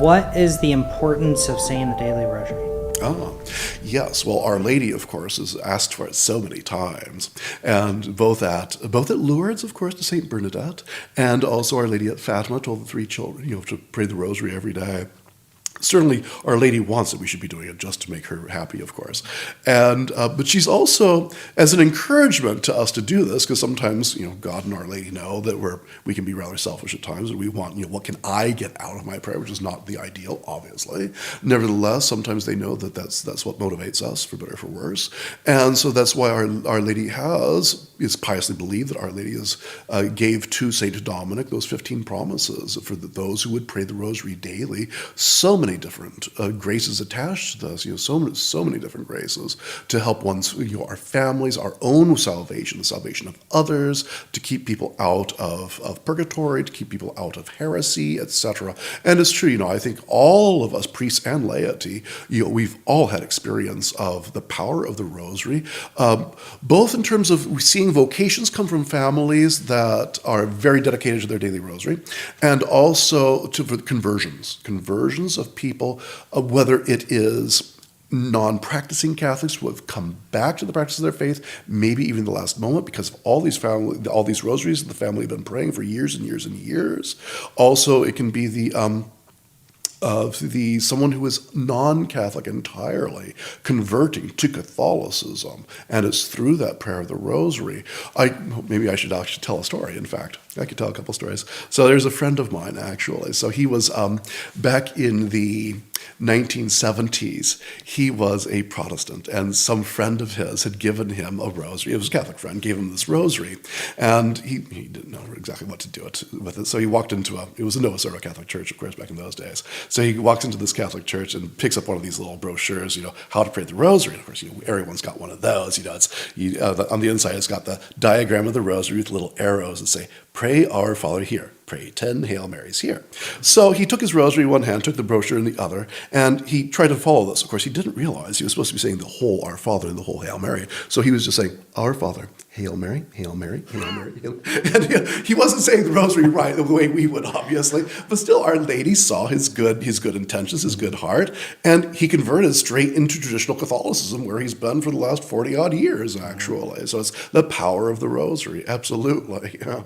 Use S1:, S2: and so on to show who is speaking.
S1: What is the importance of saying the daily rosary?
S2: Ah, yes. Well, Our Lady, of course, has asked for it so many times, and both at Lourdes, of course, to Saint Bernadette, and also Our Lady at Fatima told the three children, to pray the Rosary every day. Certainly, Our Lady wants it. We should be doing it just to make her happy, of course. And but she's also, as an encouragement to us to do this, because sometimes, God and Our Lady know that we can be rather selfish at times, and we want, what can I get out of my prayer, which is not the ideal, obviously. Nevertheless, sometimes they know that that's what motivates us, for better or for worse. And so that's why Our Lady is piously believed that Our Lady gave to Saint Dominic those 15 promises for those who would pray the Rosary daily. So many different graces attached to this, so many different graces to help our families, our own salvation, the salvation of others, to keep people out of purgatory, to keep people out of heresy, etc. And it's true, I think all of us, priests and laity, we've all had experience of the power of the Rosary, both in terms of seeing vocations come from families that are very dedicated to their daily Rosary, and also for conversions of people, whether it is non-practicing Catholics who have come back to the practice of their faith, maybe even the last moment, because of all these rosaries that the family have been praying for years and years and years. Also, it can be someone who is non-Catholic entirely converting to Catholicism, and it's through that prayer of the Rosary. Maybe I should actually tell a story. In fact, I could tell a couple stories. So there's a friend of mine, actually. So he was back in the 1970s. He was a Protestant, and some friend of his had given him a rosary. It was a Catholic friend, gave him this rosary, and he didn't know exactly what to do with it. So he walked into it was a Nova Servo Catholic church, of course, back in those days. So he walks into this Catholic church and picks up one of these little brochures, how to pray the Rosary. And of course, everyone's got one of those. On the inside, it's got the diagram of the Rosary with little arrows that say, "Pray Our Father here. Pray 10 Hail Marys here." So he took his rosary in one hand, took the brochure in the other, and he tried to follow this. Of course, he didn't realize he was supposed to be saying the whole Our Father and the whole Hail Mary. So he was just saying, "Our Father, Hail Mary, Hail Mary, Hail Mary." And he wasn't saying the rosary right the way we would, obviously, but still Our Lady saw his good intentions, his good heart, and he converted straight into traditional Catholicism, where he's been for the last 40-odd years, actually. So it's the power of the Rosary, absolutely. Yeah.